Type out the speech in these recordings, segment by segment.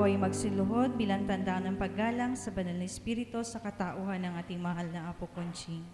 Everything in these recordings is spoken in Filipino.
naway magsiluhod bilang tanda ng paggalang sa banal na Espiritu sa katauhan ng ating mahal na Apo Conching.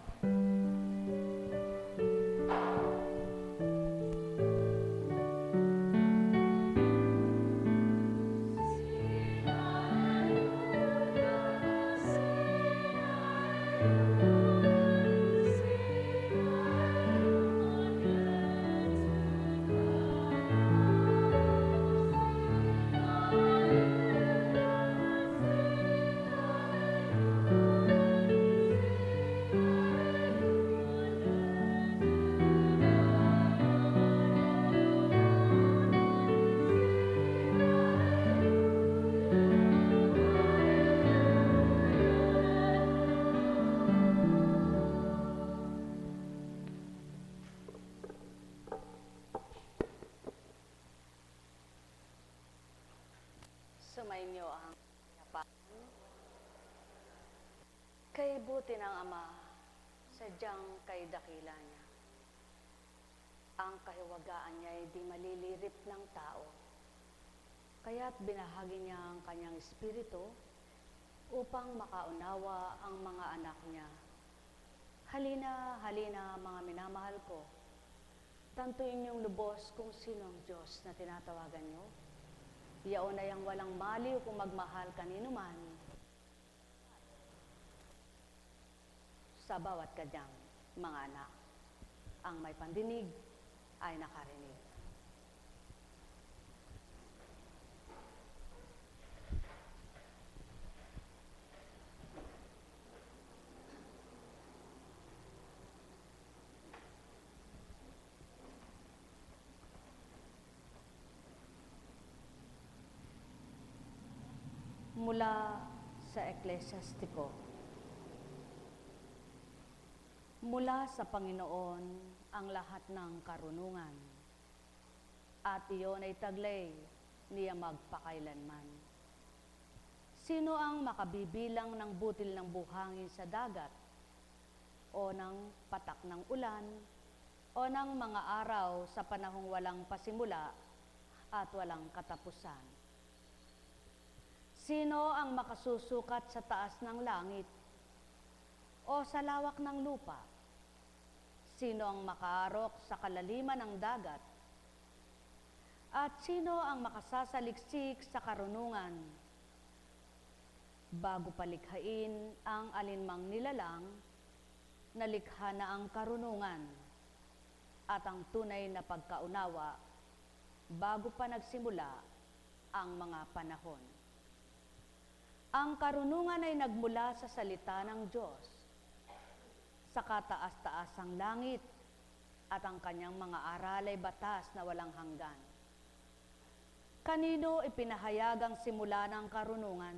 Sumainyo ang kapaan. Kay buti ng Ama, sadyang kay dakila niya. Ang kahiwagaan niya ay di malilirip ng tao. Kaya't binahagi niya ang kanyang espiritu upang makaunawa ang mga anak niya. Halina, halina mga minamahal ko. Tantuin niyong lubos kung sino ang Diyos na tinatawagan niyo. Iyaon ay ang walang maliw kung magmahal kanino man sa bawat kadyang mga anak. Ang may pandinig ay nakarinig. Mula sa Eklesiastiko. Mula sa Panginoon ang lahat ng karunungan, at iyon ay taglay niya magpakailanman. Sino ang makabibilang ng butil ng buhangin sa dagat, o ng patak ng ulan, o ng mga araw sa panahong walang pasimula at walang katapusan? Sino ang makasusukat sa taas ng langit o sa lawak ng lupa? Sino ang makaarok sa kalaliman ng dagat? At sino ang makasasaliksik sa karunungan? Bago palikhain ang alinmang nilalang, nalikha na ang karunungan at ang tunay na pagkaunawa bago pa nagsimula ang mga panahon. Ang karunungan ay nagmula sa salita ng Diyos, sa kataas-taasang langit, at ang kanyang mga aral ay batas na walang hanggan. Kanino ipinahayag ang simula ng karunungan?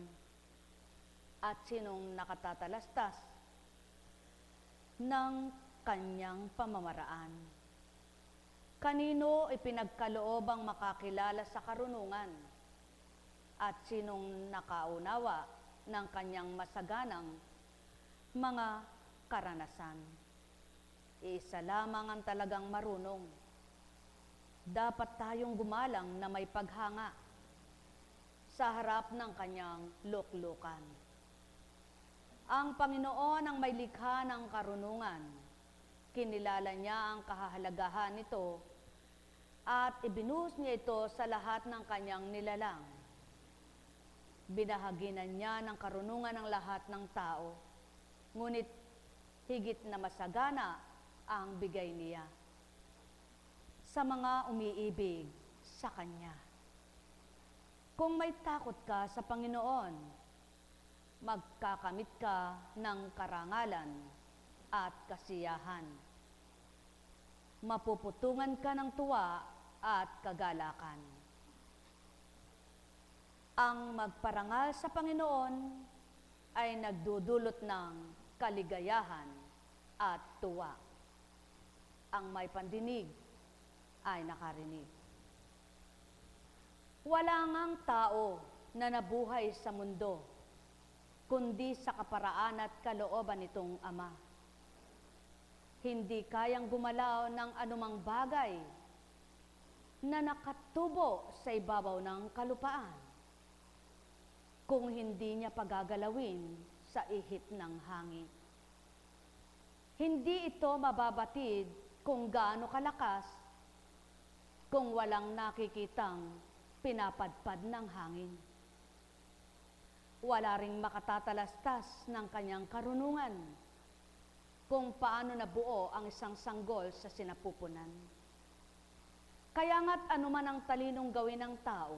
At sinong nakatatalastas ng kanyang pamamaraan? Kanino ipinagkaloob ang makakilala sa karunungan? At sinong nakaunawa ng kanyang masaganang mga karanasan? Isa lamang ang talagang marunong. Dapat tayong gumalang na may paghanga sa harap ng kanyang luklukan. Ang Panginoon ang may likha ng karunungan. Kinilala niya ang kahahalagahan nito at ibinuhos niya ito sa lahat ng kanyang nilalang. Binahaginan niya ng karunungan ng lahat ng tao, ngunit higit na masagana ang bigay niya sa mga umiibig sa Kanya. Kung may takot ka sa Panginoon, magkakamit ka ng karangalan at kasiyahan. Mapuputungan ka ng tuwa at kagalakan. Ang magparangal sa Panginoon ay nagdudulot ng kaligayahan at tuwa. Ang may pandinig ay nakarinig. Wala ngang tao na nabuhay sa mundo, kundi sa kaparaan at kalooban nitong Ama. Hindi kayang gumalaw ng anumang bagay na nakatubo sa ibabaw ng kalupaan. kung hindi niya pagagalawin sa ihip ng hangin. Hindi ito mababatid kung gaano kalakas kung walang nakikitang pinapadpad ng hangin. Wala ring makatatalastas ng kanyang karunungan kung paano nabuo ang isang sanggol sa sinapupunan. Kaya nga't anuman ang talinong gawin ng tao,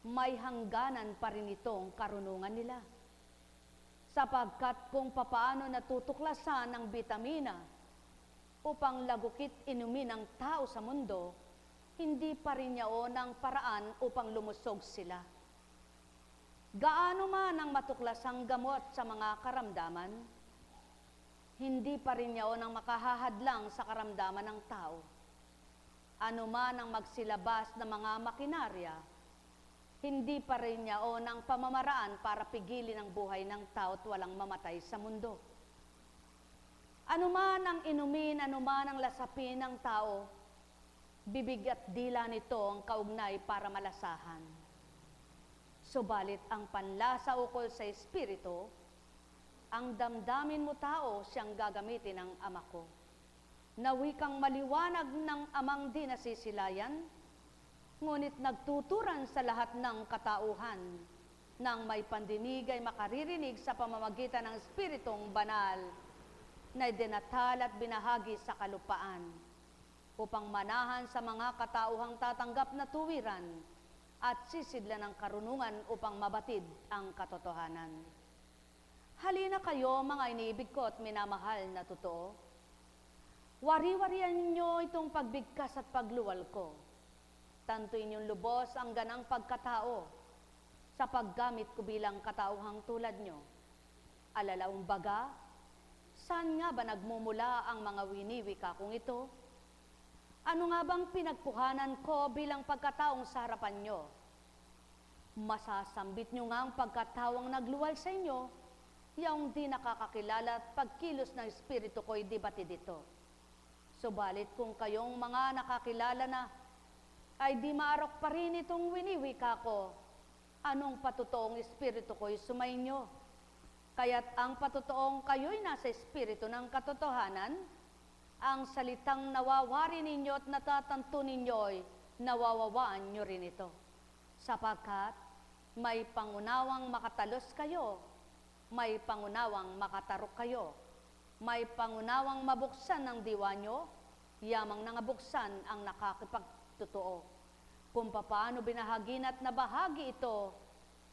may hangganan pa rin itong karunungan nila. Sapagkat kung papaano natutuklasan ng bitamina upang lagukit inumin ng tao sa mundo, hindi pa rin yaon ang paraan upang lumusog sila. Gaano man ang matuklasang gamot sa mga karamdaman, hindi pa rin yaon ang makahahadlang sa karamdaman ng tao. Ano man ang magsilabas ng mga makinarya, hindi pa rin yaon ang pamamaraan para pigilin ang buhay ng tao at walang mamatay sa mundo. Ano man ang inumin, ano man ang lasapin ng tao, bibig at dila nito ang kaugnay para malasahan. Subalit ang panlasa ukol sa Espiritu, ang damdamin mo tao siyang gagamitin ng Ama ko. Nawi kang maliwanag ng Amang di nasisilayan, ngunit nagtuturan sa lahat ng katauhan, nang may pandinig ay makaririnig sa pamamagitan ng Espiritong banal, na dinatal at binahagi sa kalupaan, upang manahan sa mga katauhang tatanggap na tuwiran, at sisidlan ng karunungan upang mabatid ang katotohanan. Halina kayo, mga iniibig ko at minamahal na totoo. Wari-warian ninyo itong pagbigkas at pagluwal ko. Tantuin yung lubos ang ganang pagkatao sa paggamit ko bilang katauhang tulad nyo. Alalaong baga, saan nga ba nagmumula ang mga winiwika kong ito? Ano nga bang pinagpuhanan ko bilang pagkataong sa harapan nyo? Masasambit nyo nga ang pagkatawang nagluwal sa inyo, yaong di nakakakilala at pagkilos ng Espiritu ko'y di batid ito. Subalit kung kayong mga nakakilala na, ay di maarok pa rin itong winiwika ko, anong patutoong Espiritu ko'y sumainyo? Kaya't ang patutoong kayo'y nasa Espiritu ng katotohanan, ang salitang nawawari ninyo at natatanto ninyo'y nawawawaan nyo rin ito. Sapagkat may pangunawang makatalos kayo, may pangunawang makatarok kayo, may pangunawang mabuksan ng diwa nyo, yamang nangabuksan ang nakakipagtotoo. Kung paano binahagin at nabahagi ito,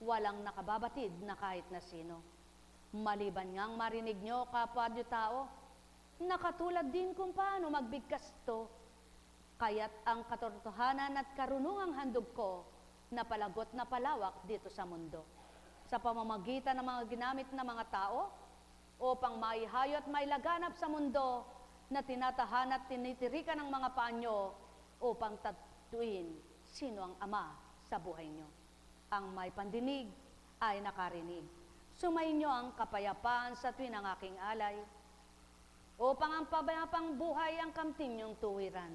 walang nakababatid na kahit na sino. Maliban ngang marinig nyo, kapwa nyo tao, nakatulad din kung paano magbigkas ito. Kaya't ang katotohanan at karunungang handog ko, napalagot na palawak dito sa mundo. Sa pamamagitan ng mga ginamit na mga tao, upang maihayo at mailaganap sa mundo na tinatahan at tinitirikan ng mga paanyo upang tatuin sino ang Ama sa buhay nyo. Ang may pandinig ay nakarinig. Sumainyo ang kapayapaan sa tuwin ng aking alay, upang ang pabayapang buhay ang kamtin nyong tuwiran,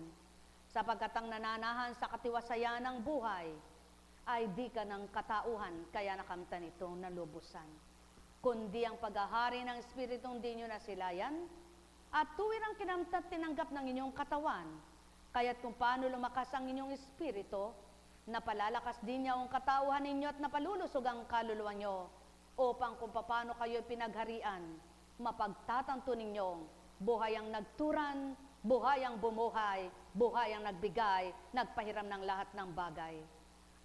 sapagkat ang nananahan sa katiwasayan ng buhay ay di ka ng katauhan, kaya nakamtan itong nalubusan. Kundi ang paghahari ng Espiritong di nyo nasilayan, at tuwirang kinamtat tinanggap ng inyong katawan, kaya't kung paano lumakas ang inyong Espiritu, napalalakas din niya ang katauhan ninyo at napalulusog ang kaluluwa nyo, upang kung paano kayo pinagharian, mapagtatanto ninyong buhay ang nagturan, buhay ang bumuhay, buhay ang nagbigay, nagpahiram ng lahat ng bagay.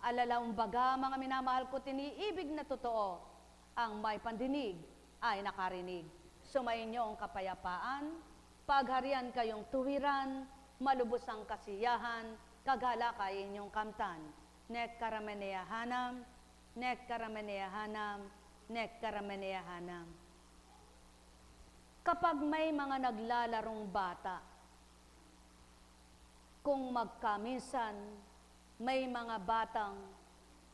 Alalaong baga, mga minamahal ko, tiniibig na totoo, ang may pandinig ay nakarinig. Sumayin niyo ang kapayapaan, pagharian kayong tuwiran, malubos ang kasiyahan, kagalakay inyong kamtan. Nek karameneyahanam, nek karameneyahanam, nek karameneyahanam. Kapag may mga naglalarong bata, kung magkaminsan may mga batang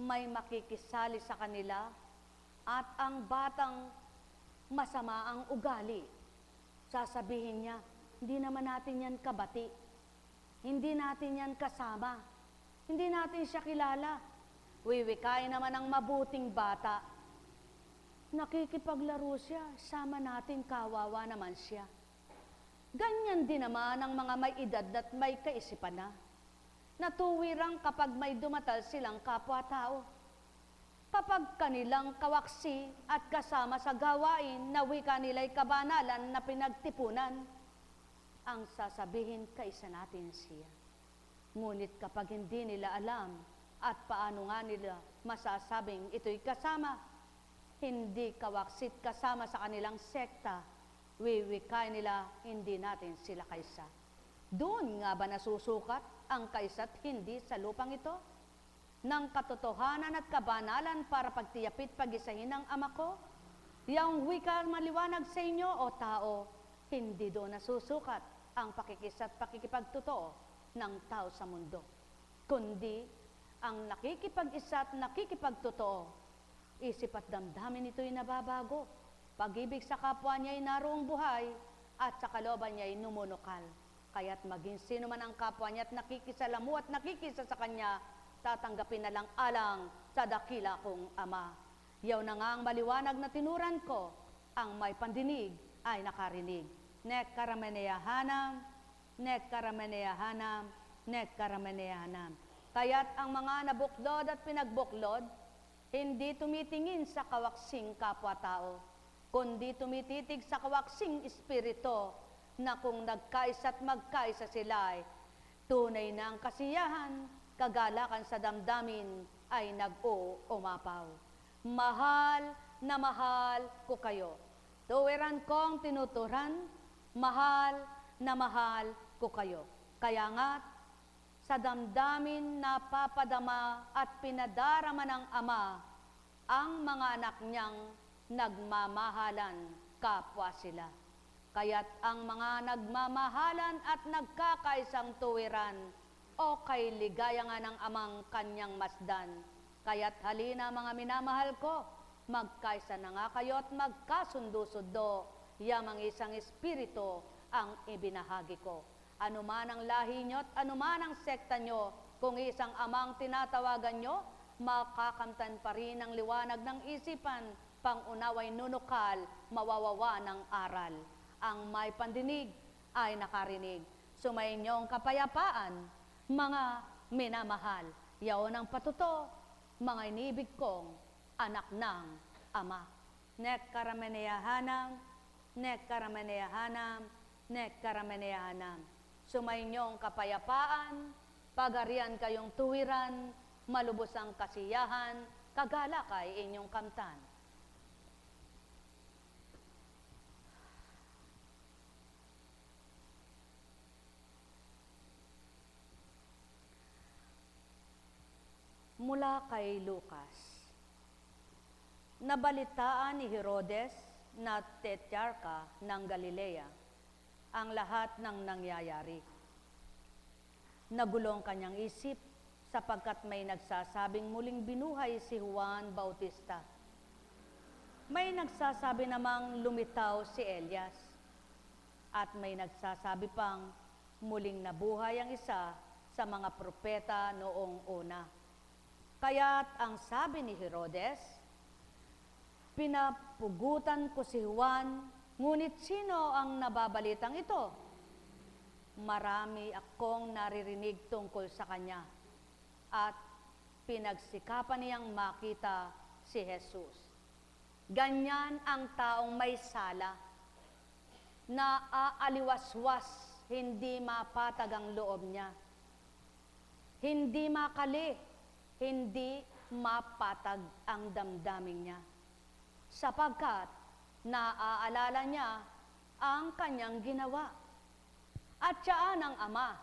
may makikisali sa kanila, at ang batang masama ang ugali, sasabihin niya, hindi naman natin yan kabati, hindi natin yan kasama, hindi natin siya kilala, Wiwikain naman ang mabuting bata. Nakikipaglaro siya, sama natin, kawawa naman siya. Ganyan din naman ang mga may edad at may kaisipan na. Natuwirang kapag may dumatal silang kapwa-tao. Kapag kanilang kawaksi at kasama sa gawain na wika nila'y kabanalan na pinagtipunan, ang sasabihin kaisa natin siya. Ngunit kapag hindi nila alam at paano nga nila masasabing ito'y kasama, hindi kawaksit kasama sa kanilang sekta, wiwikay nila, hindi natin sila kaisa. Doon nga ba nasusukat ang kaisa't hindi sa lupang ito? Ng katotohanan at kabanalan para pagtiyapit pagisahin ng Ama ko? Yang wika maliwanag sa inyo o tao, hindi doon nasusukat ang pakikisa't pakikipagtotoo ng tao sa mundo. Kundi ang nakikipag-isa at nakikipagtotoo, isip at damdamin ito'y nababago. Pag-ibig sa kapwa niya'y naroong buhay at sa kalooban niya'y numunukal. Kaya't maging sino man ang kapwa niya at nakikisalamu at nakikisa sa kanya, tatanggapin na lang alang sa dakila kong Ama. Yaw na nga ang maliwanag na tinuran ko, ang may pandinig ay nakarinig. Nek karameneyahanam, nek karameneyahanam, nek karameneyahanam. Kaya't ang mga nabuklod at pinagbuklod, hindi tumitingin sa kawaksing kapwa-tao, kundi tumititig sa kawaksing espiritu na kung nagkaisa at magkaisa sila ay tunay na ang kasiyahan, kagalakan sa damdamin ay nag-uumapaw. Mahal na mahal ko kayo. Tuwiran kong tinuturan, mahal na mahal ko kayo. Kaya nga, sa damdamin napapadama at pinadarama ng Ama ang mga anak niyang nagmamahalan, kapwa sila. Kaya't ang mga nagmamahalan at nagkakaisang tuwiran o kay ligaya nga ng Amang kanyang masdan. Kaya't halina mga minamahal ko, magkaisa na nga kayo at magkasundo-sundo, yamang isang espiritu ang ibinahagi ko. Anuman ang lahi nyo at anuman ang sekta nyo, kung isang Amang tinatawagan nyo, makakamtan pa rin ang liwanag ng isipan, pangunaway nunukal, mawawawa ng aral. Ang may pandinig ay nakarinig. Sumayin niyong kapayapaan, mga minamahal. Yaon ang patuto, mga inibig kong anak ng Ama. Nek karameneyahanam, nek karameneyahanam, nek karameneyahanam. Sumayin niyong kapayapaan, pagarian kayong tuwiran, malubos ang kasiyahan, kagalakay inyong kamtan. Mula kay Lucas. Nabalitaan ni Herodes na tetrarka ng Galilea ang lahat ng nangyayari. Nagulong kanyang isip sapagkat may nagsasabing muling binuhay si Juan Bautista. May nagsasabi namang lumitaw si Elias. At may nagsasabi pang muling nabuhay ang isa sa mga propeta noong una. Kaya't ang sabi ni Herodes, pinapugutan ko si Juan, ngunit sino ang nababalitang ito? Marami akong naririnig tungkol sa kanya at pinagsikapan niyang makita si Jesus. Ganyan ang taong may sala, na aaliwaswas, hindi mapatag ang loob niya, hindi makali, hindi mapatag ang damdamin niya, sapagkat naaalala niya ang kanyang ginawa. At siyaan ang Ama,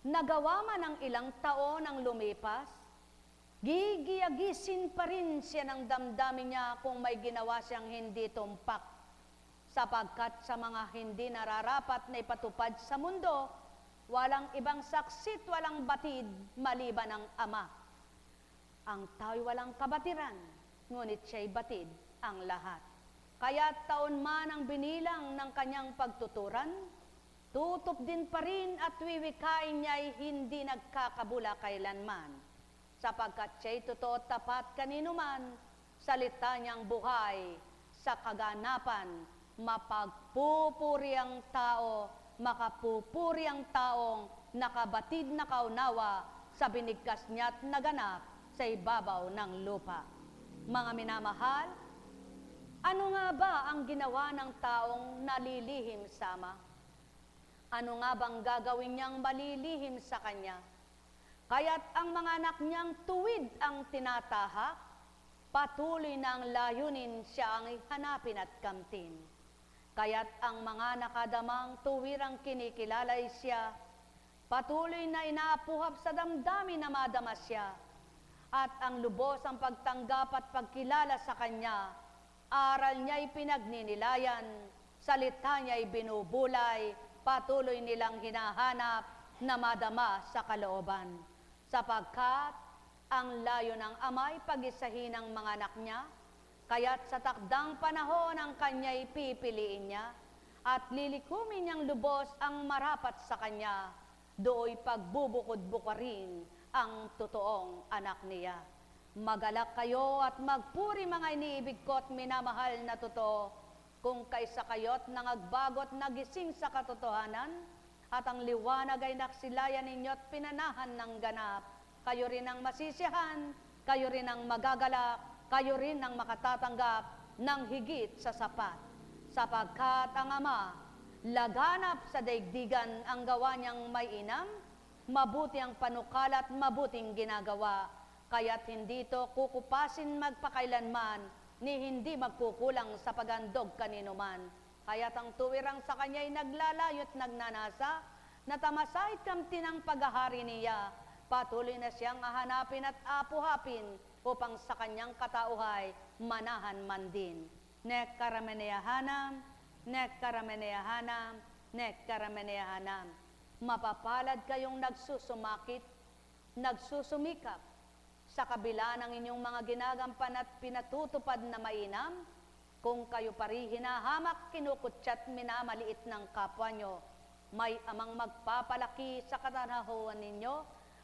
nagawa man ang ilang taon ang lumipas, gigiyagisin pa rin siya ng damdamin niya kung may ginawa siyang hindi tumpak, sapagkat sa mga hindi nararapat na ipatupad sa mundo, walang ibang saksit, walang batid maliban ng Ama. Ang tao'y walang kabatiran, ngunit siya'y batid ang lahat. Kaya taon man ang binilang ng kanyang pagtuturan, tutup din pa rin at wiwikain niya'y hindi nagkakabula kailanman. sapagkat siya'y totoo at tapat kanino man, salita niyang buhay, sa kaganapan, mapagpupuri ang tao, makapupuri ang taong nakabatid na kaunawa sa binigkas niya't naganap sa ibabaw ng lupa. Mga minamahal, ano nga ba ang ginawa ng taong nalilihim sa Ama? Ano nga bang gagawin niyang malilihim sa Kanya? Kaya't ang mga anak niyang tuwid ang tinatahak, patuloy na ang layunin siya ang hanapin at kamtin. Kaya't ang mga nakadamang tuwirang kinikilalay siya, patuloy na inaapuhap sa damdamin na madama siya, at ang lubos ang pagtanggap at pagkilala sa Kanya, aral niya'y pinagninilayan, salita niya'y binubulay, patuloy nilang hinahanap na madama sa kalooban. Sapagkat ang layo ng Ama'y pag-isahin ang mga anak niya, kaya't sa takdang panahon ang Kanya'y pipiliin niya, at lilikumin niyang lubos ang marapat sa Kanya, dooy pagbubukod-bukarin ang totoong anak niya. Magalak kayo at magpuri mga iniibig ko at minamahal na totoo, kung kaysa kayo't nangagbagot nagising sa katotohanan, at ang liwanag ay naksilayan ninyo at pinanahan ng ganap, kayo rin ang masisiyahan, kayo rin ang magagalak, kayo rin ang makatatanggap ng higit sa sapat. Sapagkat ang Ama, laganap sa daigdigan ang gawa niyang may inam, mabuti ang panukala at mabuting ginagawa, kaya't hindi ito kukupasin magpakailanman, ni hindi magkukulang sa pagandog kanino man. Kaya't ang tuwirang sa Kanya'y naglalayo't nagnanasa, natamasahit kamtin ang paghahari niya, patuloy na siyang ahanapin at apuhapin, upang sa Kanyang katauhay manahan man din. Nek karameneyahanam, nek karameneyahanam, nek karameneyahanam. Mapapalad kayong nagsusumakit, nagsusumikap, sa kabila ng inyong mga ginagampan at pinatutupad na mainam, kung kayo pari hinahamak, kinukutsat, minamaliit ng kapwa nyo, may Amang magpapalaki sa katanahuan ninyo,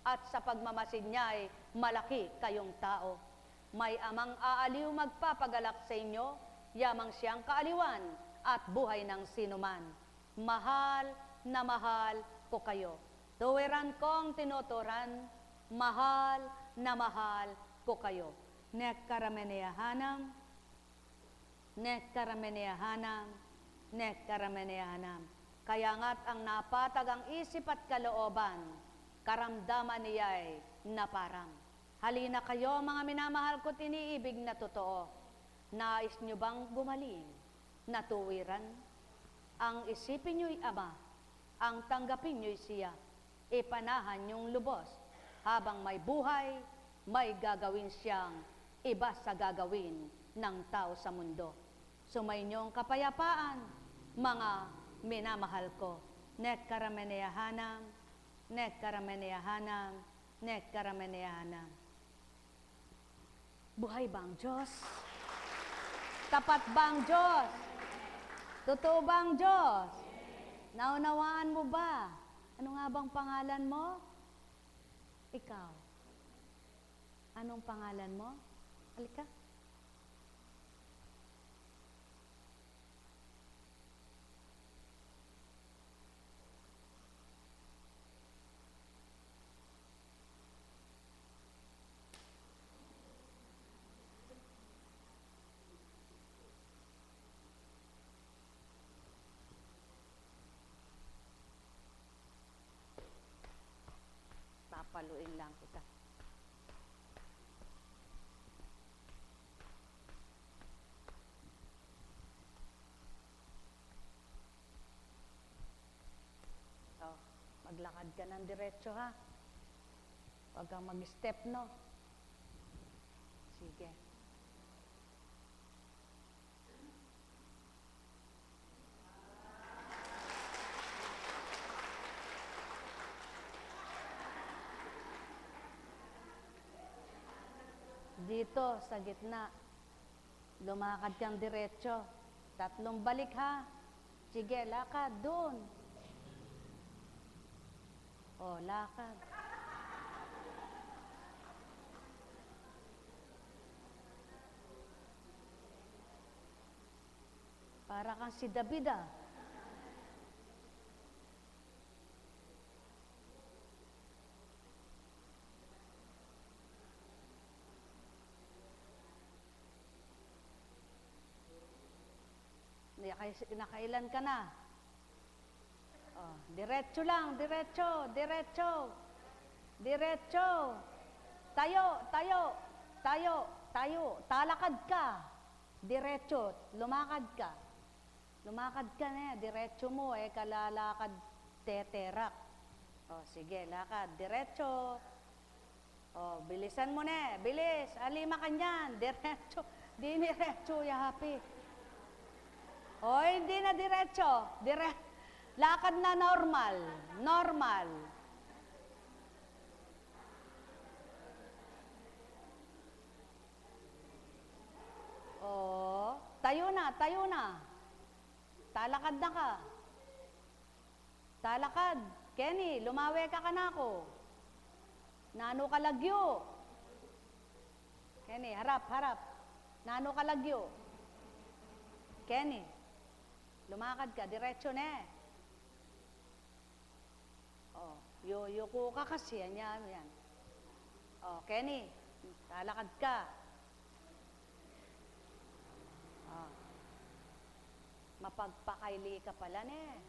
at sa pagmamasid niya ay malaki kayong tao. May Amang aaliw magpapagalak sa inyo, yamang siyang kaaliwan at buhay ng sinuman. Mahal na mahal ko kayo. Tuwiran kong tinuturan, mahal na mahal ko kayo. Nek karameneyahanam, nek karameneyahanam, nek karameneyahanam. Kaya nga't ang napatag ang isip at kalooban, karamdaman niya'y naparang. Halina kayo mga minamahal ko't iniibig na totoo. Nais niyo bang gumaling na tuwiran? Ang isipin niyo'y Ama, ang tanggapin niyo'y siya, ipanahan niyong lubos. Habang may buhay, may gagawin siyang iba sa gagawin ng tao sa mundo. Sumayinyong kapayapaan, mga minamahal ko. Nek karameneyahanam, nek karameneyahanam, nek karameneyahanam. Buhay ba ang Diyos? Tapat ba ang Diyos? Totoo ba ang Diyos? Naunawaan mo ba? Ano nga bang pangalan mo? Ikaw. Anong pangalan mo? Halika. Papaluin lang kita. So, maglakad ka ng diretso ha. Huwag kang mag-step, no? Sige. Dito, sa gitna. Lumakad kang diretso. 3 balik ha. Sige, lakad. Doon. O, lakad. Para kang si David ah. Nakailan ka na? Oh, diretso lang, diretso, diretso. Diretso. Tayo, tayo, tayo, tayo. Talakad ka. Diretso, lumakad ka. Lumakad ka na, diretso mo kalalakad teterak. Oh, sige, lakad, diretso. Oh, bilisan mo na, bilis. Alima ka niyan, diretso. Di diretso, yahapi. O, hindi na diretso. Lakad na normal. Normal. O, tayo na, tayo na. Talakad na ka. Talakad. Kenny, lumawe ka na ako. Nano ka lagyo. Kenny, harap, harap. Nano ka lagyo. Kenny. Lumakad ka, diretso na. Oh, yuko ka kasi, yan. Oh, Kenny, talakad ka. Oh. Mapagpakaili ka pala, ne.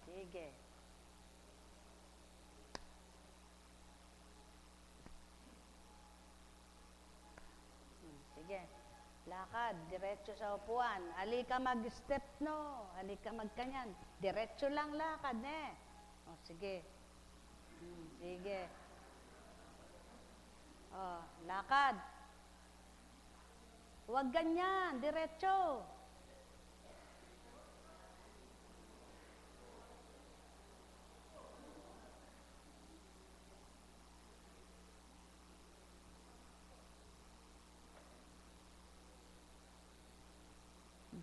Sige. Sige. Lakad, diretso sa upuan. Halika mag-step, no. Halika magkanyan. Diretso lang lakad, ne. O, sige. Sige. O, lakad. Huwag ganyan, diretso.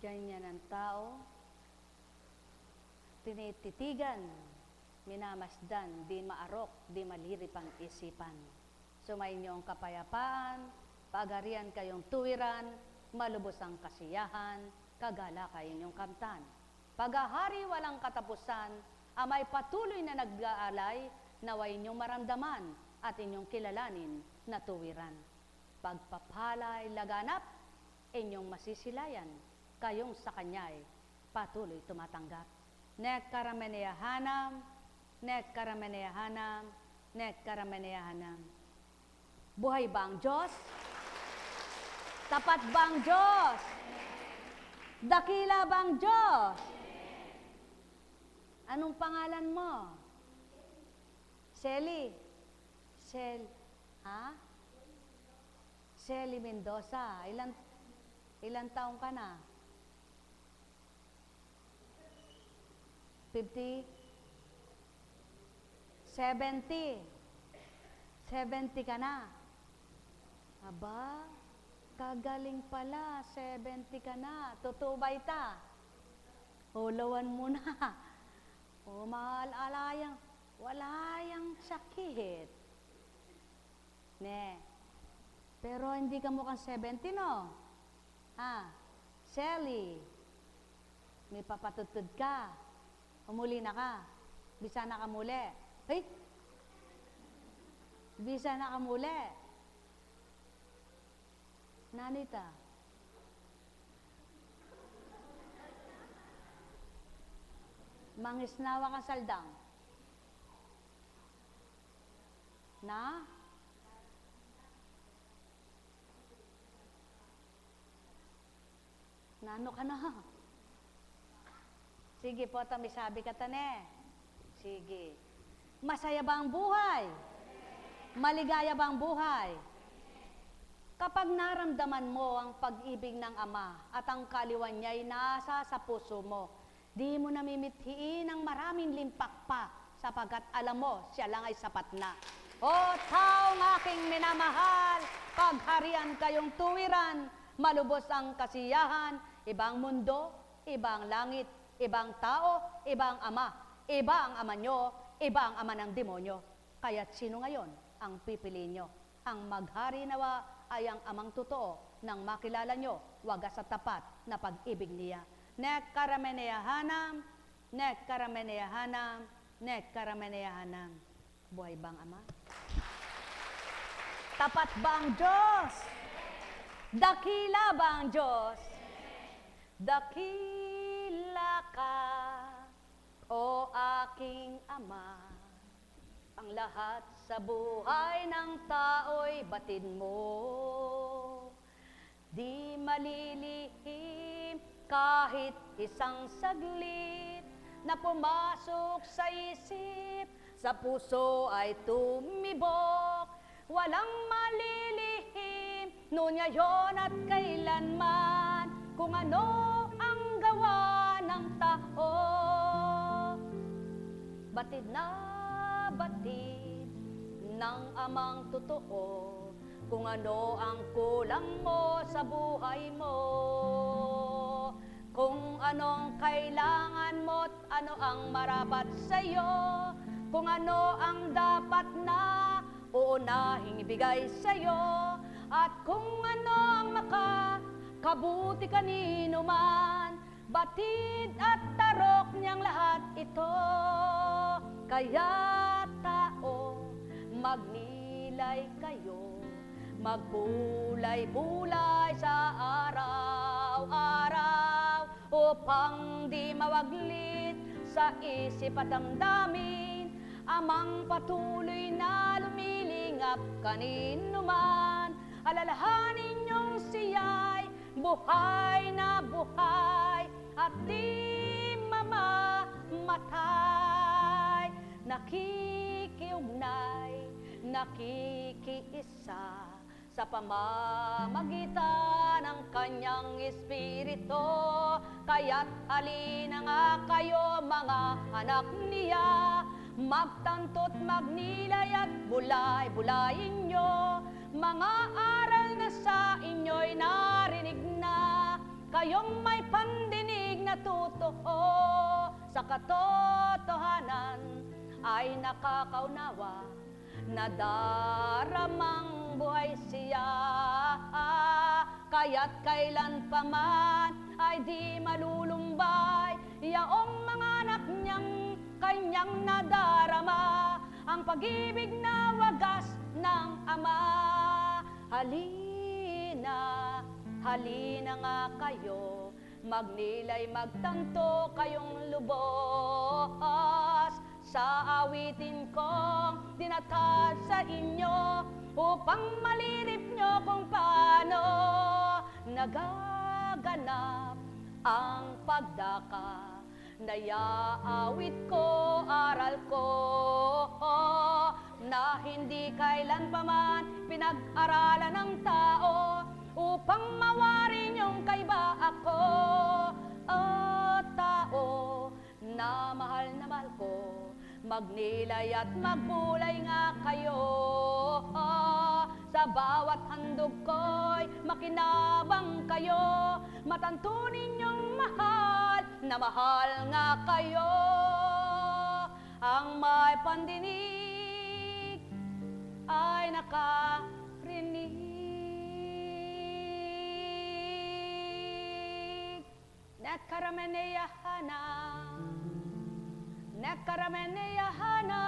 Ganyan ang tao, tinititigan, minamasdan, di maarok, di malirip ang isipan. Sumainyo ang kapayapaan, pagarian kayong tuwiran, malubos ang kasiyahan, kagala kayong kamtan. Paghahari walang katapusan, amay patuloy na nag-aalay, naway inyong maramdaman at inyong kilalanin na tuwiran. Pagpapalay laganap, inyong masisilayan, kayong sa kanya'y patuloy tumatanggap. Nek karameneyahanam, nek karameneyahanam, nek karameneyahanam. Buhay ba ang Diyos? Tapat ba ang Diyos? Dakila ba ang Diyos? Anong pangalan mo? Sally? Sally Mendoza. Ilan taong ka na? 50? 70? 70 ka na? Aba, kagaling pala, 70 ka na. Totoo ba ita? Hulawan mo na. O, mahal, wala yang sakit. Ne. Pero hindi ka mukhang 70, no? Sally, may papatutod ka. Umuli na ka. Bisa na ka muli. Hey! Bisa na ka muli. Nanita. Mangisnawa ka saldang. Na? Nano ka na? Sige po, may sabi ka tane. Sige. Masaya ba ang buhay? Maligaya ba ang buhay? Kapag naramdaman mo ang pag-ibig ng Ama at ang kaliwan niya'y nasa sa puso mo, di mo namimithiin ang maraming limpak pa sapagkat alam mo, siya lang ay sapat na. O taong aking minamahal, pagharian kayong tuwiran, malubos ang kasiyahan, ibang mundo, ibang langit, ibang tao, ibang ama. Iba ang ama nyo, iba ang ama ng demonyo. Kaya't sino ngayon ang pipiliin nyo? Ang maghari nawa ay ang amang totoo nang makilala nyo, wagas sa tapat na pag-ibig niya. Nek karameneyahanam, nek karameneyahanam, nek karameneyahanam. Buhay bang ama? Tapat ba ang Diyos? Dakila ba ang Diyos? Dakila ka, o aking ama. Ang lahat sa buhay ng tao'y batid mo. Di malilihim kahit isang saglit na pumasok sa isip, sa puso ay tumibok. Walang malilihim noon, ngayon at kailanman, kung ano ang gawa ng tao. Batid na batid ng amang totoo, kung ano ang kulang mo sa buhay mo, kung anong kailangan mo at ano ang marapat sa'yo, kung ano ang dapat na uunahing ibigay sa'yo, at kung ano ang makakabuti kanino man, batid at tarok niyang lahat ito. Kaya tao, magnilay kayo, magbulay-bulay sa araw-araw, upang di mawaglit sa isip at damdamin, amang patuloy na lumilingap kanino man. Alalahanin niyong siya'y buhay na buhay at di mamamatay. Nakikiugnay, nakikiisa sa pamamagitan ng kanyang espiritu. Kaya't halina nga kayo mga anak niya, magtanto't magnilay at bulay-bulayin nyo. Mga aral na sa inyo'y narinig na, kayong may pandinig na totoo. Sa katotohanan ay nakakaunawa, na daramang buhay siya. Kaya't kailan pa man ay di malulumbay, yaong mga anak niyang kanyang nadarama, ang pag-ibig na wagas ng Ama. Halina, halina nga kayo, magnilay magtanto kayong lubos, sa awitin kong dinatad sa inyo, upang malirip nyo kung paano nagaganap ang pagdaka. Nayaawit ko, aral ko, na hindi kailan pa man pinag-aralan ng tao, upang mawari niyong kaiba ako. O tao na mahal ko, magnilay at magbulay nga kayo. Sa bawat handog ko'y makinabang kayo, matantunin niyong mahal na mahal nga kayo. Ang may pandinig ay nakarinig. Nekarameneyahana, nekarameneyahana,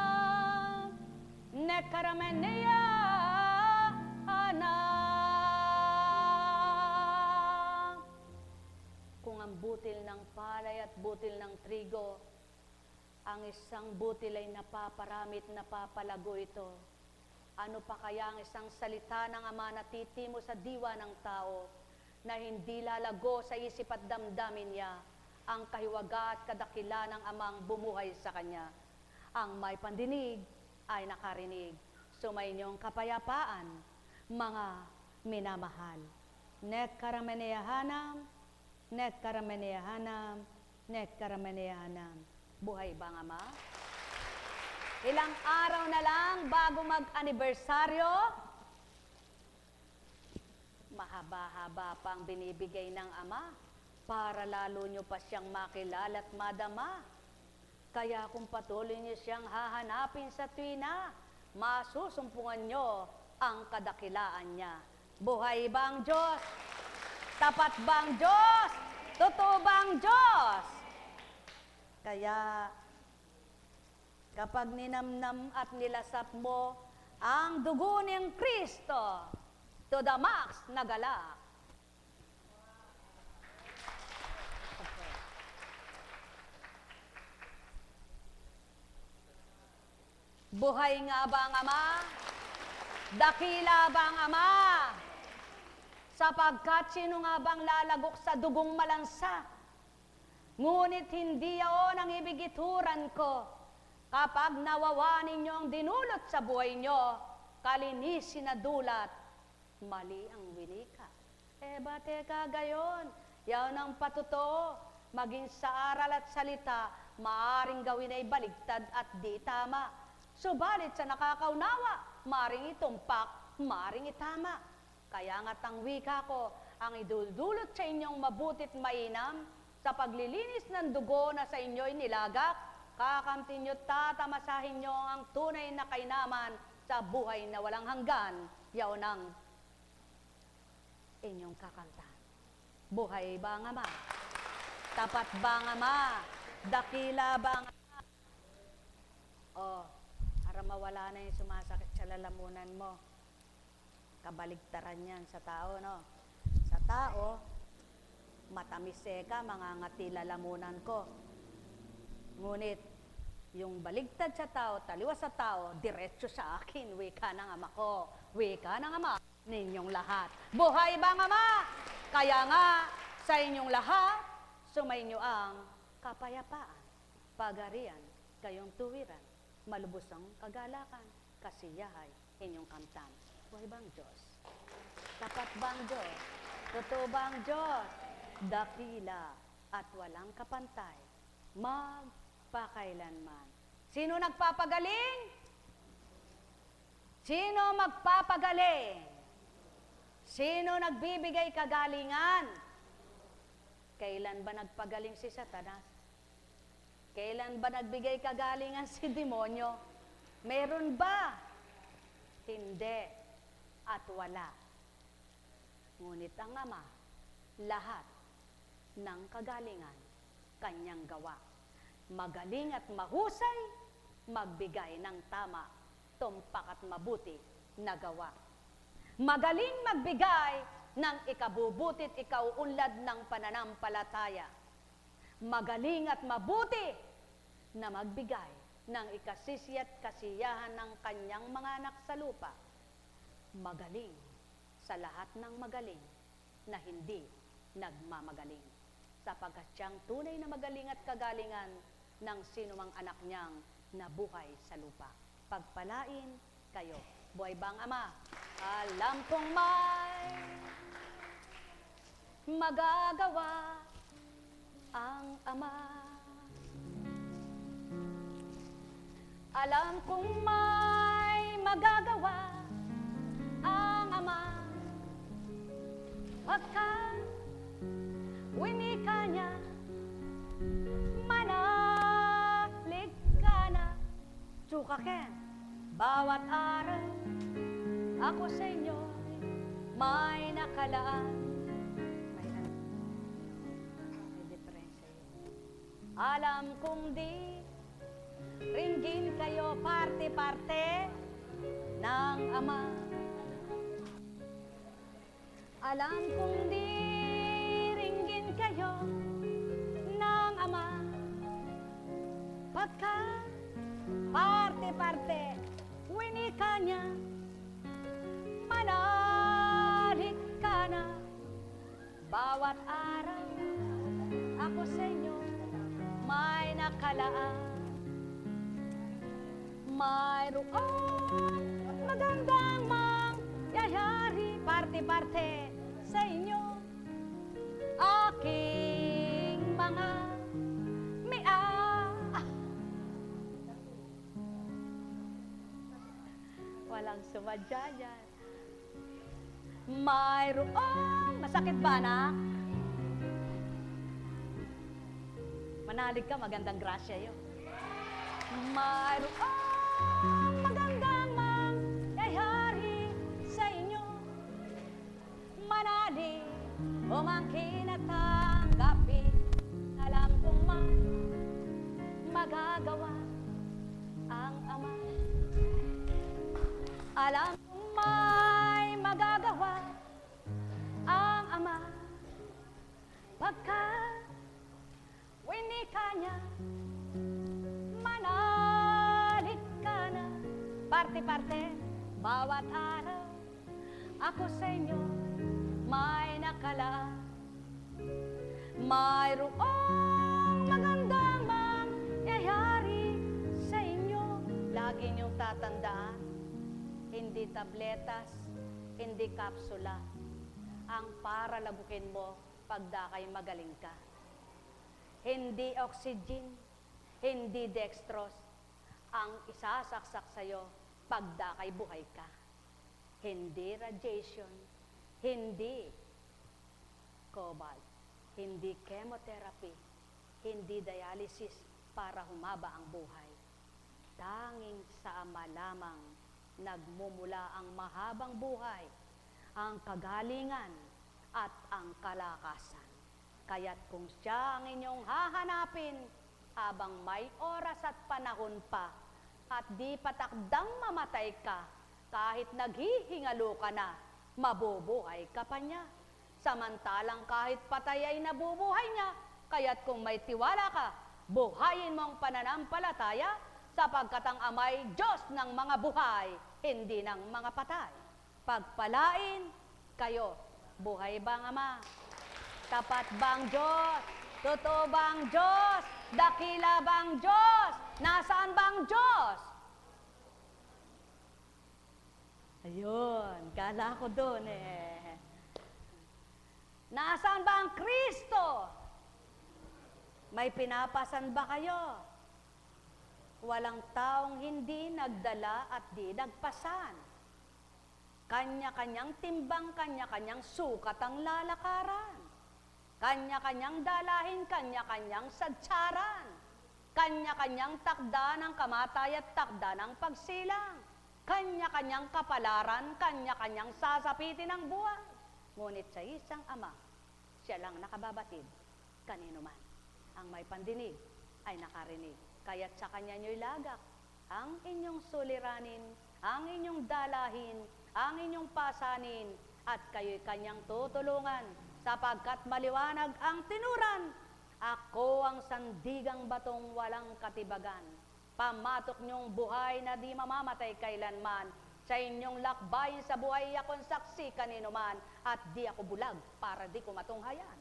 nekarameneyahana. Kung ang butil ng palay at butil ng trigo, ang isang butil ay napaparamit, napapalago ito, ano pa kaya ang isang salita ng Ama na titimo sa diwa ng tao, na hindi lalago sa isip at damdamin niya ang kahiwaga at kadakila ng Amang bumuhay sa kanya. Ang may pandinig ay nakarinig. Sumayinyong kapayapaan, mga minamahal. Nekarameneyahanam, nekarameneyahanam, nekarameneyahanam. Buhay bang Ama? Ilang araw na lang bago mag-anibersaryo, mahaba-haba pang binibigay ng Ama para lalo nyo pa siyang makilala at madama. Kaya kung patuloy niyo siyang hahanapin sa tuwina, masusumpungan niyo ang kadakilaan niya. Buhay ba ang Diyos? Tapat ba ang Diyos? Totoo ba ang Diyos? Kaya, kapag ninamnam at nilasap mo ang dugo ng Kristo, to the max na galak. Buhay nga ba ang Ama? Dakila ba ang Ama? Sapagkat sino nga bang lalagok sa dugong malansa? Ngunit hindi yaon ang ibigituran ko. Kapag nawawa ninyo ang dinulot sa buhay nyo, kalinisin na dulat, mali ang winika. Teka gayon, yaon ang patuto, maging sa aral at salita, maaring gawin ay baligtad at di tama. Subalit sa nakakaunawa, maaring itumpak, maaring itama. Kaya nga't ang wika ko, ang idudulot sa inyong mabutit mainam, sa paglilinis ng dugo na sa inyo'y nilagak, kakamtin nyo tatamasahin nyo ang tunay na kainaman sa buhay na walang hanggan. Yaon ang inyong kakanta. Buhay ba ang Ama? Tapat ba ang Ama? Dakila ba ang Ama? Para mawala na yung sumasakit sa lalamunan mo. Kabaligtaran yan sa tao, no? Sa tao, matamis ka, mangangati lalamunan ko. Ngunit, yung baligtad sa tao, taliwas sa tao, diretso sa akin, wika ng Ama ko, wika ng Ama ninyong lahat. Buhay ba ang Ama? Kaya nga, sa inyong lahat, sumainyo ang kapayapaan, pagarian, kayong tuwiran, malubos ang kagalakan, kasiyahay, inyong kamtan. Buhay ba ang Diyos? Tapat ba ang Diyos? Totoo ba ang Diyos? Dakila at walang kapantay, magpakailanman. Sino nagpapagaling? Sino magpapagaling? Sino nagbibigay kagalingan? Kailan ba nagpagaling si Satanas? Kailan ba nagbigay kagalingan si demonyo? Meron ba? Hindi at wala. Ngunit ang Ama, lahat ng kagalingan, kanyang gawa. Magaling at mahusay, magbigay ng tama, tumpak at mabuti na gawa. Magaling magbigay ng ikabubutit ikauunlad ng pananampalataya. Magaling at mabuti na magbigay ng ikasisi at kasiyahan ng kanyang mga anak sa lupa. Magaling sa lahat ng magaling na hindi nagmamagaling, sapagkat siyang tunay na magaling at kagalingan ng sinumang anak niyang nabuhay sa lupa. Pagpalain kayo. Buhay bang Ama? Alam kong may magagawa ang Ama. Alam kong may magagawa ang Ama. Pagkat winika niya, manalig ka na. Tsukaken, bawat araw, ako sa inyo may nakalaan. May diferensya yun. Alam kong di ringgin kayo parte-parte ng Ama. Alam kong di ringgin kayo ng Ama. Pagka parte-parte winika niya, manalig ka na. Bawat araw ako sa inyo may nakalaan. Mayroong magandang mangyayari parte-parte sa inyo. Aking mga walang sumadya dyan. Mayroong masakit ba na? Manalig ka, magandang grasya yun. mayroong magandang mangyayari sa inyo. Manali, umangkin at tanggapin. Alam kong magagawa ang Ama. Alam kong may magagawa ang Ama. Pagkat winika niya, manalig ka na. Parte-parte, bawat araw, ako sa inyo may nakalaan. Mayroong magandang mangyayari sa inyo. Lagi niyong tatandaan, hindi tabletas, hindi kapsula ang para labukin mo pagdakay magaling ka. Hindi oxygen, hindi dextrose ang isasaksak sa'yo pagdakay buhay ka. Hindi radiation, hindi cobalt, hindi chemotherapy, hindi dialysis para humaba ang buhay. Tanging sa Ama lamang nagmumula ang mahabang buhay, ang kagalingan at ang kalakasan. Kaya't kung siya ang inyong hahanapin habang may oras at panahon pa at di patakdang mamatay ka, kahit naghihingalo ka na, mabubuhay ka pa niya. Samantalang kahit patay ay nabubuhay niya, kaya't kung may tiwala ka, buhayin mo ang pananampalataya, sapagkat ang Ama'y Diyos ng mga buhay, hindi ng mga patay. Pagpalain kayo, buhay bang Ama? Tapat bang Diyos? Totoo bang Diyos? Dakila bang Diyos? Nasaan bang Diyos? Ayun, kala ko doon eh. Nasaan ba ang Kristo? May pinapasan ba kayo? Walang taong hindi nagdala at di nagpasan. Kanya-kanyang timbang, kanya-kanyang sukat ang lalakaran. Kanya-kanyang dalahin, kanya-kanyang sadsaran. Kanya-kanyang takda ng kamatay at takda ng pagsilang. Kanya-kanyang kapalaran, kanya-kanyang sasapitin ng buwan. Ngunit sa isang Ama, siya lang nakababatid, kanino man. Ang may pandinig ay nakarinig. Kaya't sa kanya nyo'y lagak ang inyong suliranin, ang inyong dalahin, ang inyong pasanin, at kayo'y kanyang tutulungan, sapagkat maliwanag ang tinuran. Ako ang sandigang batong walang katibagan. Pamatok niyong buhay na di mamamatay kailanman. Sa inyong lakbayin sa buhay akong saksi kanino man, at di ako bulag para di ko matunghayan.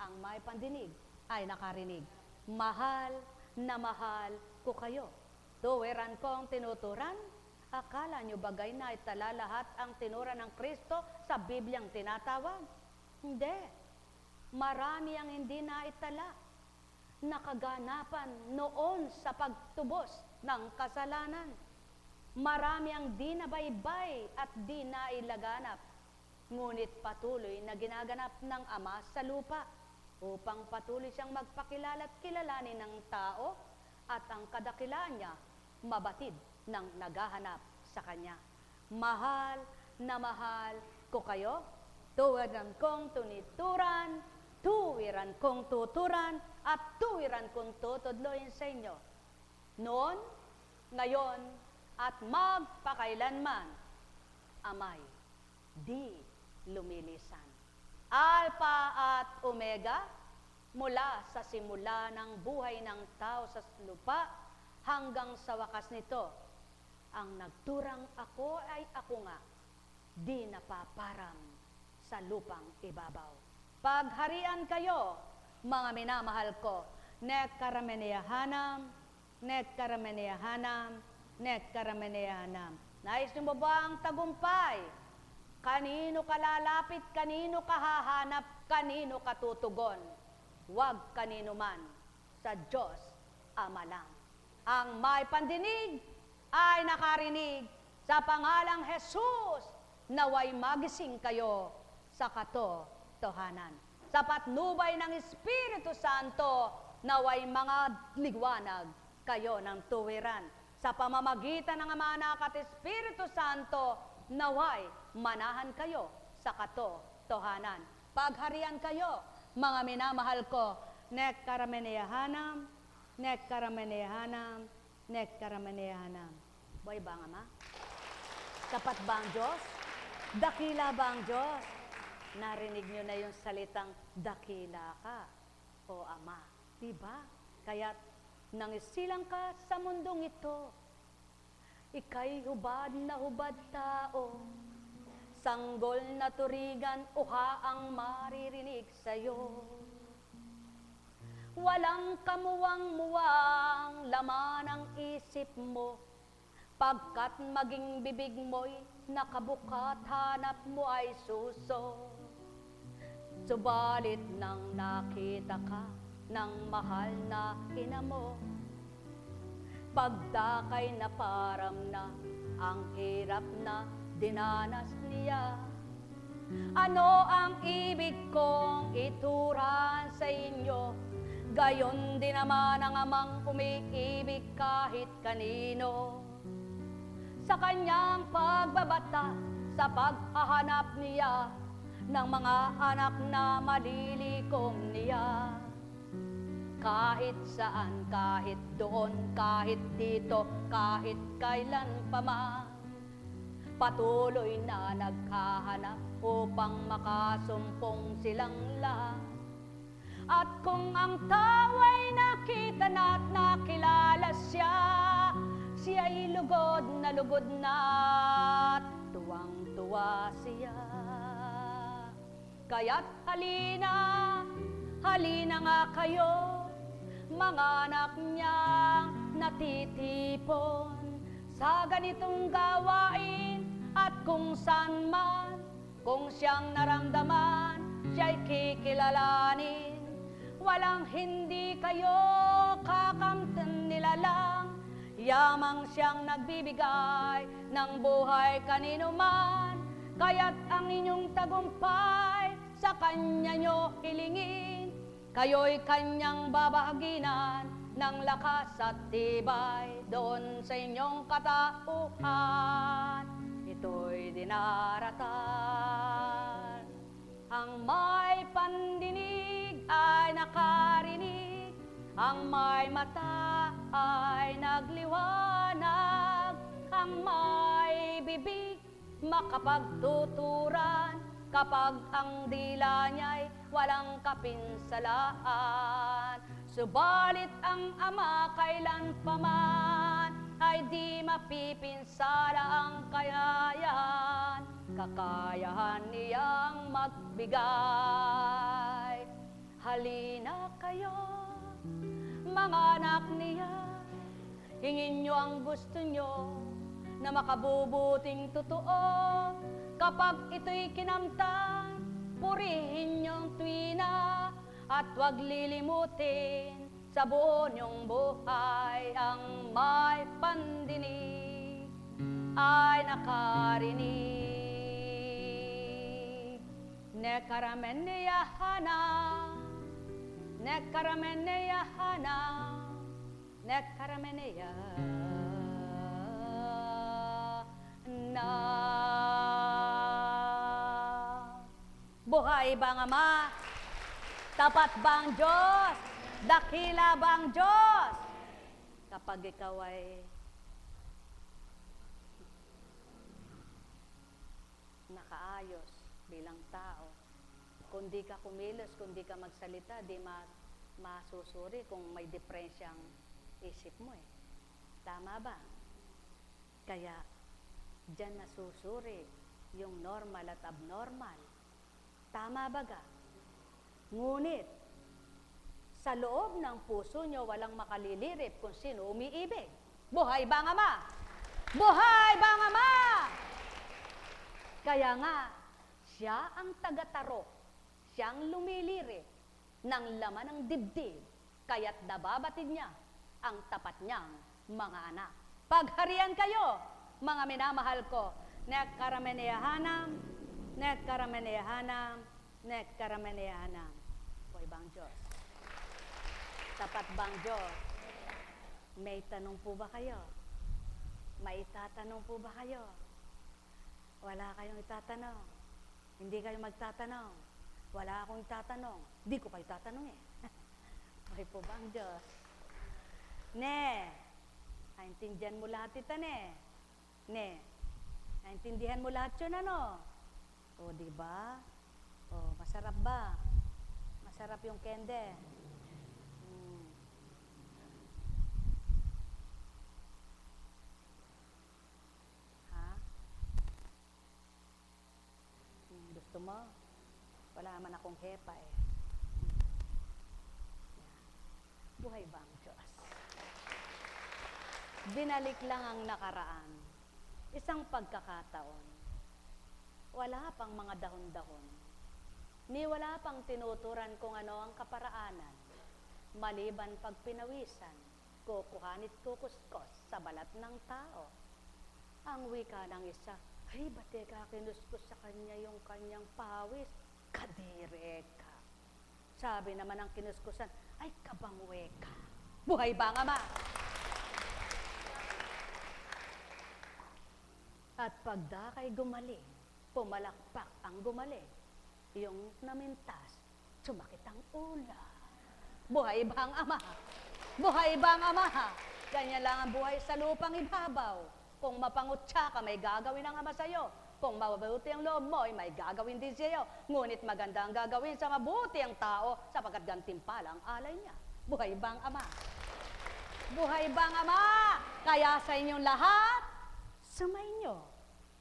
Ang may pandinig ay nakarinig. Mahal na mahal ko kayo. Tuwiran kong tinuturan. Akala nyo bagay na itala lahat ang tinura ng Kristo sa Bibliang tinatawag? Hindi. Marami ang hindi na itala. Nakaganapan noon sa pagtubos ng kasalanan. Marami ang di nabaybay at di nailaganap, ngunit patuloy na ginaganap ng Ama sa lupa upang patuloy siyang magpakilala at kilalanin ng tao at ang kadakilaan niya mabatid ng naghahanap sa Kanya. Mahal na mahal ko kayo, tuwiran kong tunituran, tuwiran kong tuturan, at tuwiran kong tutudloyin sa inyo. Noon, ngayon, at magpakailanman, Amay, di lumilisan. Alpha at Omega, mula sa simula ng buhay ng tao sa lupa hanggang sa wakas nito, ang nagturang ako ay ako nga, di napaparam sa lupang ibabaw. Pagharian kayo, mga minamahal ko, nekkarameneyahanam, nekkarameneyahanam, nekkarameneyahanam. Nais niyo ba ang tagumpay? Kanino ka lalapit, kanino ka hahanap, kanino ka tutugon? Huwag kanino man, sa Diyos Ama lang. Ang may pandinig ay nakarinig, sa pangalang Jesus, naway magising kayo sa katotohanan. Sa patnubay ng Espiritu Santo, naway mga liwanag kayo ng tuwiran. Sa pamamagitan ng Ama, Anak at Espiritu Santo, naway manahan kayo sa katotohanan. Pagharian kayo, mga minamahal ko. Nek karameneyahanam, nek karameneyahanam, nek karameneyahanam. Buhay ba ang Ama? Tapat ba ang Diyos? Dakila ba ang Diyos? Narinig nyo na yung salitang dakila ka, o Ama. Diba? Kaya't nangisilang ka sa mundong ito. Ika'y hubad na hubad tao. Sanggol na turigan, uha ang maririnig sa'yo. Walang kamuwang-muwang laman ang isip mo, pagkat maging bibig mo'y nakabukat, hanap mo ay suso. Subalit nang nakita ka ng mahal na ina mo, pagdakay na param na ang hirap na dinanas niya. Ano ang ibig kong ituran sa inyo? Gayon din naman ang amang umiibig kahit kanino. Sa kanyang pagbabata, sa paghahanap niya ng mga anak na malilikom niya. Kahit saan, kahit doon, kahit dito, kahit kailan pa man, patuloy na naghahanap upang makasumpong silang lahat. At kung ang tao ay nakita na at nakilala siya, siya'y lugod na at tuwang-tuwa siya. Kaya't halina, halina nga kayo, mga anak niyang natitipon sa ganitong gawain, at kung saan man, kung siyang naramdaman, siya'y kikilalanin. Walang hindi kayo kakamtan nilalang, yamang siyang nagbibigay ng buhay kanino man. Kaya't ang inyong tagumpay sa kanya nyo hilingin, kayo'y kanyang babahaginan ng lakas at tibay doon sa inyong katauhan. Ito'y dinaratan. Ang may pandinig ay nakarinig, ang may mata ay nagliwanag, ang may bibig makapagtuturan, kapag ang dila niya'y walang kapinsalaan. Subalit ang Ama kailan paman ay di mapipinsala ang kayayan, kakayahan niyang magbigay. Halina kayo, mga anak niya, hingin nyo ang gusto nyo na makabubuting totoo. Kapag ito'y kinamtan, purihin niyong tuwina at huwag lilimutin sa buo niyong buhay. Ang may pandinig ay nakarinig. Nekaramenneyahana, nekaramenneyahana, nekaramenneyahana. Buhay ba ang Ama? Tapat ba ang Diyos? Dakila ba ang Diyos? Kapag ikaw ay nakaayos bilang tao, kung di ka kumilos, kung di ka magsalita, di masusuri kung may diferensyang isip mo eh. Tama ba? Kaya diyan nasusuri yung normal at abnormal. Tama ba ga? Ngunit, sa loob ng puso nyo walang makalilirip kung sino umiibig. Buhay ba ang Ama? Buhay ba ang Ama? Kaya nga, siya ang tagataro, siyang lumilirip ng laman ng dibdib, kaya't nababatid niya ang tapat niyang mga anak. Pagharian kayo, mga minamahal ko. Nek karameneyahanam, nek karameneyahanam, nek karameneyahanam. Buhay bang Diyos? Tapat bang Diyos? May tanong po ba kayo? May itatanong po ba kayo? Wala kayong itatanong. Hindi kayo magtatanong. Wala akong itatanong. Di ko kayo tatanong eh. Okay po ba ang Diyos? Ne, naintindihan mo lahat ito, ne? Ne, naintindihan mo lahat yun, ano? O, diba? O, masarap ba? Masarap yung kende. Ha? Gusto mo? Wala man akong hepa eh. Buhay ba ang Diyos? Binalik lang ang nakaraan. Isang pagkakataon. Wala pang mga dahon-dahon. Ni wala pang tinuturan kung ano ang kaparaanan. Maliban pag pinawisan, kukuhanit kukuskos sa balat ng tao. Ang wika ng isa, ay ba't ka kinuskos sa kanya yung kanyang pawis? Kadire ka. Sabi naman ng kinuskusan, ay kabangwe ka. Buhay ba ang Ama? At pagdakay gumaling, pumalakpak ang gumaling. Yung namintas, sumakit ang ula. Buhay ba ang Ama? Buhay ba ang Ama? Ganyan lang ang buhay sa lupang ibabaw. Kung mapangutya ka, may gagawin ang Ama sa'yo. Kung mabuti ang loob mo, ay may gagawin din sa'yo. Ngunit maganda ang gagawin sa mabuti ang tao sapagkat gantimpala ang alay niya. Buhay ba ang Ama? Buhay ba ang Ama? Kaya sa inyong lahat, sumainyo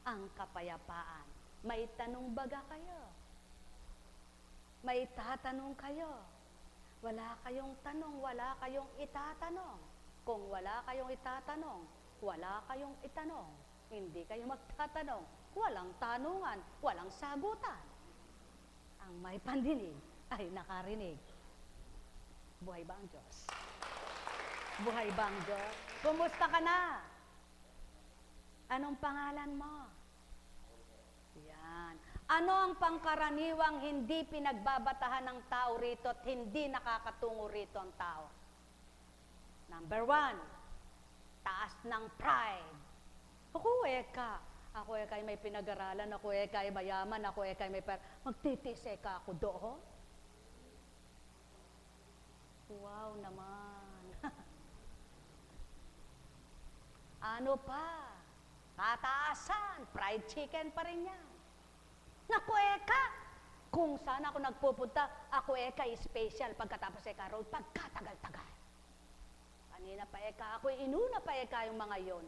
ang kapayapaan. May tanong baga kayo? May tatanong kayo? Wala kayong tanong, wala kayong itatanong. Kung wala kayong itatanong, wala kayong itanong. Hindi kayo magtatanong, walang tanungan, walang sagutan. Ang may pandinig ay nakarinig. Buhay ba ang Diyos? Buhay ba ang Diyos? Kumusta ka na? Anong pangalan mo? Yan. Ano ang pangkaraniwang hindi pinagbabatahan ng tao rito at hindi nakakatungo rito ang tao? Number 1, taas ng pride. Ako eka. Ako eka ay may pinag-aralan, ako eka ay mayaman, ako eka ay may magtitis eka ako doon. Wow naman. Ano pa? Kataasan, fried chicken pa rin yan. Naku eka, kung saan ako nagpupunta, ako eka special pagkatapos eka road, pagkatagal-tagal. Kanina pa eka, ako inuna pa eka yung mga yon.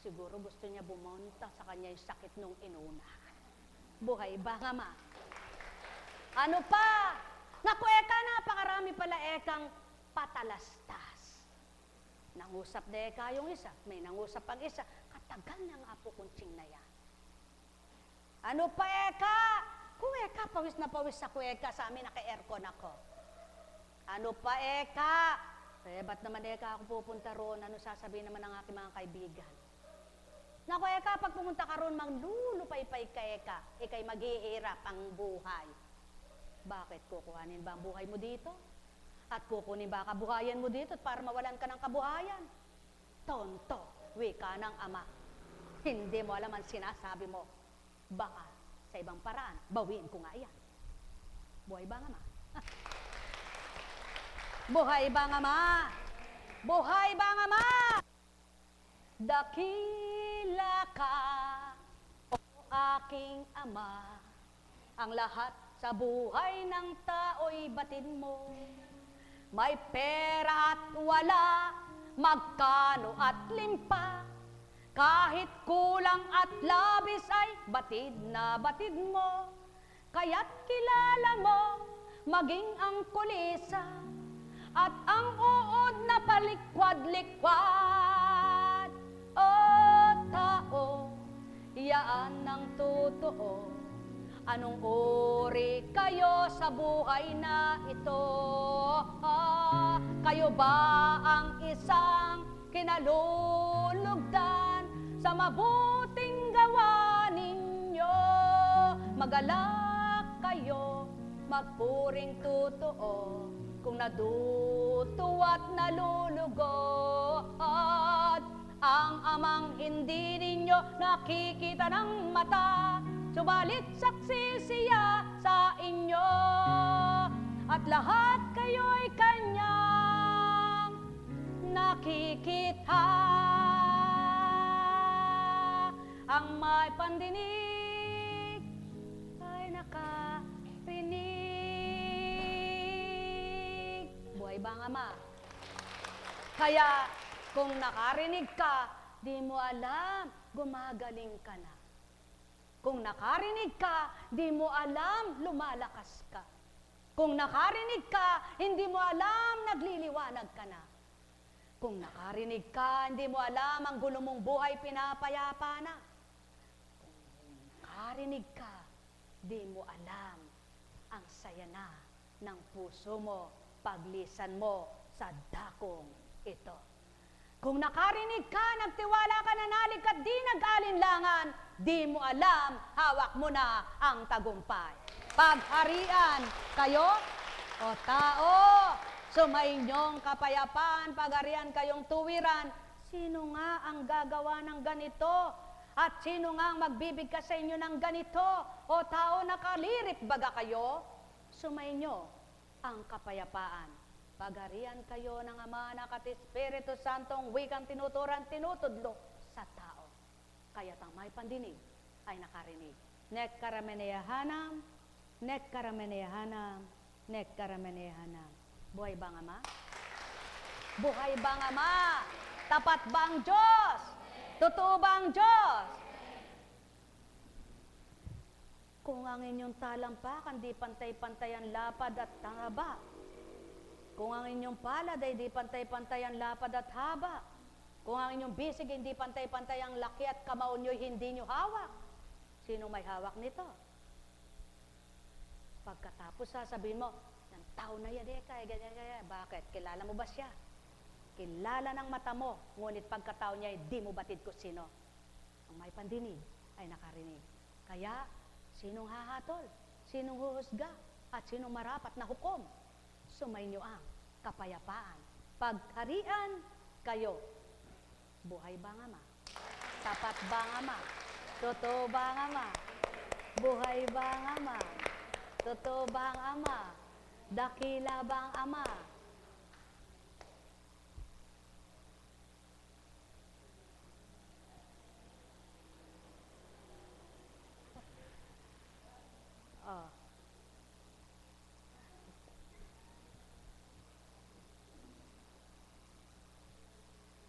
Siguro gusto niya bumunta sa kanya yung sakit nung inuna. Buhay ba nga ma? Ano pa? Naku eka, napakarami pala ekang patalastas. Nangusap na eka yung isa, may nangusap ang isa, katagal ng apo kuntsing na yan. Ano pa eka? Kuweka, pawis na pawis sa kuweka, sa amin naka-aircon ako. Ano pa eka? Eh, ba't naman eka ako pupunta roon? Ano sasabihin naman ng aking mga kaibigan? Naku eka, pag pumunta ka roon, maglulupay-pay ka eka, ikay maghihirap ang buhay. Bakit? Kukuhanin ba ang buhay mo dito? At kukunin ba kabuhayan mo dito para mawalan ka ng kabuhayan? Tonto, wika ng Ama. Hindi mo alam ang sinasabi mo. Baka sa ibang paraan, bawiin ko nga yan. Buhay ba nga, Ma? Buhay ba nga, Ma? Buhay ba nga, Ma? Dakila ka, o aking Ama, ang lahat sa buhay ng tao'y batid mo. May pera at wala, magkano at limpa, kahit kulang at labis ay batid na batid mo. Kaya't kilala mo maging ang kulisa at ang uod na palikwad-likwad. O tao, iyaan ng totoo. Anong uri kayo sa buhay na ito? Kayo ba ang isang kinalulugdan sa mabuting gawa ninyo? Magalak kayo, magpuring totoo. kung nadutuwa't nalulugod, ang amang hindi ninyo nakikita ng mata, subalit saksi siya sa inyo, at lahat kayo'y kanyang nakikita. Ang may pandinig ay nakarinig. Buhay ba ang Ama? Kaya kung nakarinig ka, di mo alam, gumagaling ka na. Kung nakarinig ka, di mo alam, lumalakas ka. Kung nakarinig ka, hindi mo alam, nagliliwanag ka na. Kung nakarinig ka, hindi mo alam, ang gulo mong buhay pinapayapa na. Nakarinig ka, di mo alam ang saya na ng puso mo, paglisan mo sa dakong ito. Kung nakarinig ka, nagtiwala ka, nanalig at di nag-alinlangan, di mo alam, hawak mo na ang tagumpay. Pagharian kayo, o tao, sumainyong kapayapaan, pagharian kayong tuwiran, sino nga ang gagawa ng ganito? At sino nga ang magbibigkas sa inyo ng ganito? O tao, nakalirit baga kayo? Sumainyo ang kapayapaan. Pagharian kayo ng Ama, Anak at Espiritu Santong wikang tinuturan, tinutudlo sa tao. Kaya't ang may pandinig ay nakarinig. Nek karameneyahanam, nek karameneyahanam, nek karameneyahanam. Buhay ba ang Ama? Buhay ba ang Ama? Tapat ba ang Diyos? Totoo ba ang Diyos? Kung ang inyong talampakan di pantay-pantay ang lapad at haba, kung ang inyong palad ay di pantay-pantay ang lapad at haba, kung ang inyong bisig hindi pantay-pantay ang laki at kamao nyo'y hindi nyo hawak, sino may hawak nito? Pagkatapos sasabihin mo, ng tao na yan, kaya, bakit? Kilala mo ba siya? Kilala ng mata mo, ngunit pagkatao niya, di mo batid ko sino. Ang may pandinig ay nakarinig. Kaya, sinong hahatol? Sinong huhusga? At sinong marapat na hukom? Sumainyo ang kapayapaan. Pagharian kayo. Buhay ba ang Ama? Tapat ba ang Ama? Totoo ba ang Ama? Buhay ba ang Ama? Totoo ba ang Ama? Dakila ba ang Ama?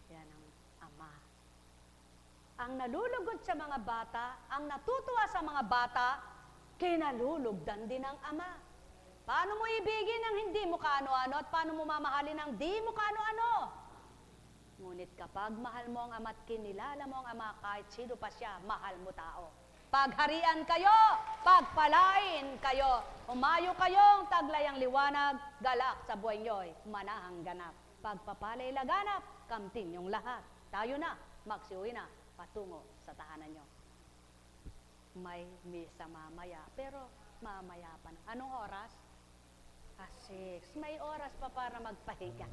Yan ang Ama. Ang nalulugod sa mga bata, ang natutuwa sa mga bata, kinalulugdan din ng Ama. Paano mo ibigin ang hindi mo kaano-ano at paano mo mamahalin ang di mo kaano-ano? Ngunit kapag mahal mo ang Ama at kinilala mo ang Ama, kahit sino pa siya, mahal mo tao. Pagharian kayo, pagpalain kayo, umayo kayong taglayang liwanag, galak sa buhay nyo'y manahang ganap. Pagpapalay laganap, kamtin yung lahat. Tayo na, magsiuwi na, patungo sa tahanan nyo. May misa mamaya, pero mamaya pa na. Anong oras? 6. May oras pa para magpahinga.